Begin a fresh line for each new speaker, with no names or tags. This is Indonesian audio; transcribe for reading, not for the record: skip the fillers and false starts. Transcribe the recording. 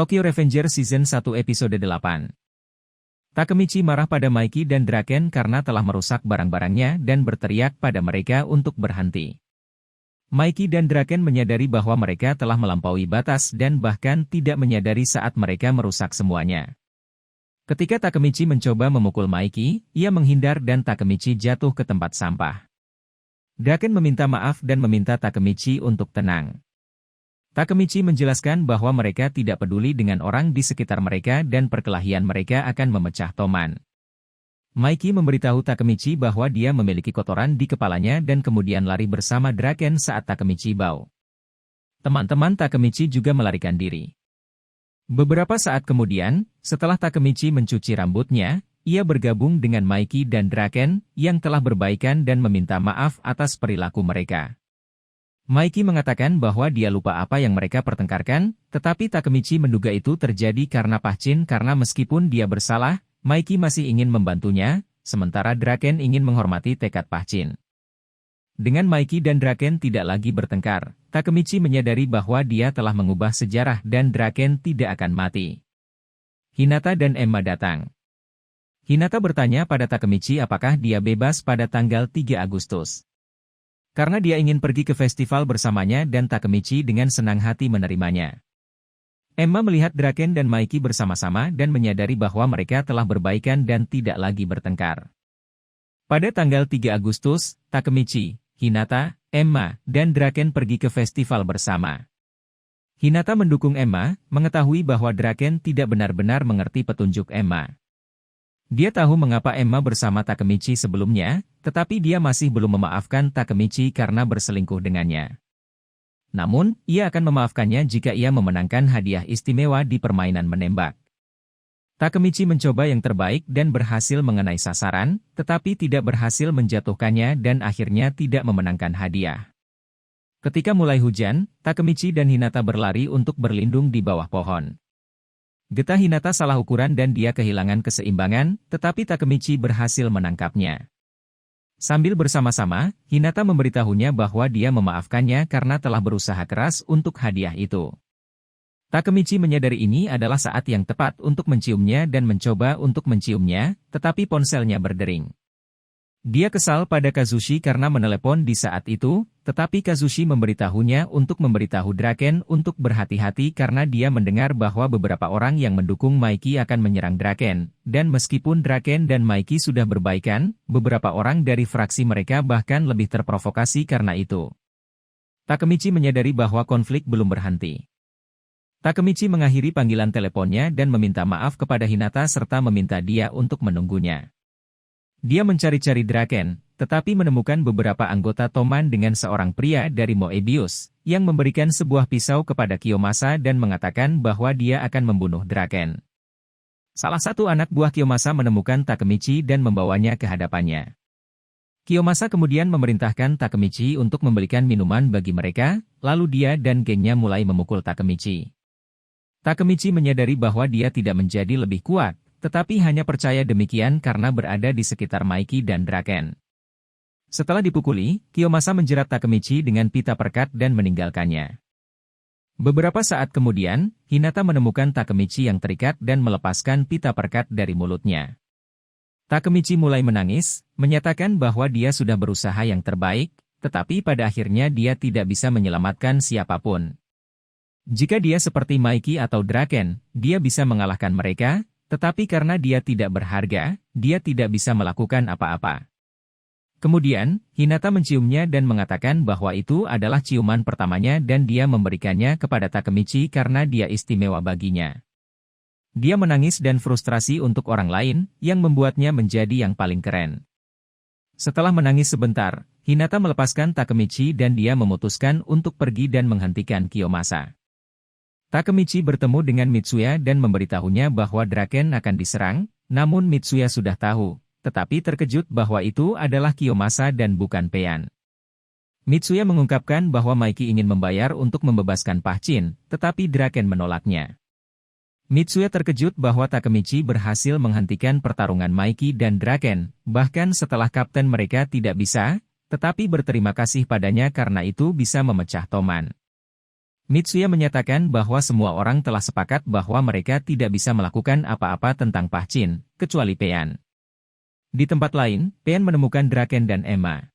Tokyo Revengers Season 1 Episode 8. Takemichi marah pada Mikey dan Draken karena telah merusak barang-barangnya dan berteriak pada mereka untuk berhenti. Mikey dan Draken menyadari bahwa mereka telah melampaui batas dan bahkan tidak menyadari saat mereka merusak semuanya. Ketika Takemichi mencoba memukul Mikey, ia menghindar dan Takemichi jatuh ke tempat sampah. Draken meminta maaf dan meminta Takemichi untuk tenang. Takemichi menjelaskan bahwa mereka tidak peduli dengan orang di sekitar mereka dan perkelahian mereka akan memecah toman. Mikey memberitahu Takemichi bahwa dia memiliki kotoran di kepalanya dan kemudian lari bersama Draken saat Takemichi bau. Teman-teman Takemichi juga melarikan diri. Beberapa saat kemudian, setelah Takemichi mencuci rambutnya, ia bergabung dengan Mikey dan Draken yang telah berbaikan dan meminta maaf atas perilaku mereka. Mikey mengatakan bahwa dia lupa apa yang mereka pertengkarkan, tetapi Takemichi menduga itu terjadi karena Pahchin karena meskipun dia bersalah, Mikey masih ingin membantunya, sementara Draken ingin menghormati tekad Pahchin. Dengan Mikey dan Draken tidak lagi bertengkar, Takemichi menyadari bahwa dia telah mengubah sejarah dan Draken tidak akan mati. Hinata dan Emma datang. Hinata bertanya pada Takemichi apakah dia bebas pada tanggal 3 Agustus. Karena dia ingin pergi ke festival bersamanya dan Takemichi dengan senang hati menerimanya. Emma melihat Draken dan Mikey bersama-sama dan menyadari bahwa mereka telah berbaikan dan tidak lagi bertengkar. Pada tanggal 3 Agustus, Takemichi, Hinata, Emma, dan Draken pergi ke festival bersama. Hinata mendukung Emma, mengetahui bahwa Draken tidak benar-benar mengerti petunjuk Emma. Dia tahu mengapa Emma bersama Takemichi sebelumnya, tetapi dia masih belum memaafkan Takemichi karena berselingkuh dengannya. Namun, ia akan memaafkannya jika ia memenangkan hadiah istimewa di permainan menembak. Takemichi mencoba yang terbaik dan berhasil mengenai sasaran, tetapi tidak berhasil menjatuhkannya dan akhirnya tidak memenangkan hadiah. Ketika mulai hujan, Takemichi dan Hinata berlari untuk berlindung di bawah pohon. Getah Hinata salah ukuran dan dia kehilangan keseimbangan, tetapi Takemichi berhasil menangkapnya. Sambil bersama-sama, Hinata memberitahunya bahwa dia memaafkannya karena telah berusaha keras untuk hadiah itu. Takemichi menyadari ini adalah saat yang tepat untuk menciumnya dan mencoba untuk menciumnya, tetapi ponselnya berdering. Dia kesal pada Kazushi karena menelepon di saat itu, tetapi Kazushi memberitahunya untuk memberitahu Draken untuk berhati-hati karena dia mendengar bahwa beberapa orang yang mendukung Mikey akan menyerang Draken, dan meskipun Draken dan Mikey sudah berbaikan, beberapa orang dari fraksi mereka bahkan lebih terprovokasi karena itu. Takemichi menyadari bahwa konflik belum berhenti. Takemichi mengakhiri panggilan teleponnya dan meminta maaf kepada Hinata serta meminta dia untuk menunggunya. Dia mencari-cari Draken, tetapi menemukan beberapa anggota Toman dengan seorang pria dari Moebius, yang memberikan sebuah pisau kepada Kiyomasa dan mengatakan bahwa dia akan membunuh Draken. Salah satu anak buah Kiyomasa menemukan Takemichi dan membawanya ke hadapannya. Kiyomasa kemudian memerintahkan Takemichi untuk membelikan minuman bagi mereka, lalu dia dan gengnya mulai memukul Takemichi. Takemichi menyadari bahwa dia tidak menjadi lebih kuat, tetapi hanya percaya demikian karena berada di sekitar Mikey dan Draken. Setelah dipukuli, Kiyomasa menjerat Takemichi dengan pita perkat dan meninggalkannya. Beberapa saat kemudian, Hinata menemukan Takemichi yang terikat dan melepaskan pita perkat dari mulutnya. Takemichi mulai menangis, menyatakan bahwa dia sudah berusaha yang terbaik, tetapi pada akhirnya dia tidak bisa menyelamatkan siapapun. Jika dia seperti Mikey atau Draken, dia bisa mengalahkan mereka, tetapi karena dia tidak berharga, dia tidak bisa melakukan apa-apa. Kemudian, Hinata menciumnya dan mengatakan bahwa itu adalah ciuman pertamanya dan dia memberikannya kepada Takemichi karena dia istimewa baginya. Dia menangis dan frustrasi untuk orang lain, yang membuatnya menjadi yang paling keren. Setelah menangis sebentar, Hinata melepaskan Takemichi dan dia memutuskan untuk pergi dan menghentikan Kiyomasa. Takemichi bertemu dengan Mitsuya dan memberitahunya bahwa Draken akan diserang, namun Mitsuya sudah tahu, tetapi terkejut bahwa itu adalah Kiyomasa dan bukan Payan. Mitsuya mengungkapkan bahwa Maiki ingin membayar untuk membebaskan Pahchin, tetapi Draken menolaknya. Mitsuya terkejut bahwa Takemichi berhasil menghentikan pertarungan Maiki dan Draken, bahkan setelah kapten mereka tidak bisa, tetapi berterima kasih padanya karena itu bisa memecah Toman. Mitsuya menyatakan bahwa semua orang telah sepakat bahwa mereka tidak bisa melakukan apa-apa tentang Pahchin, kecuali Pain. Di tempat lain, Pain menemukan Draken dan Emma.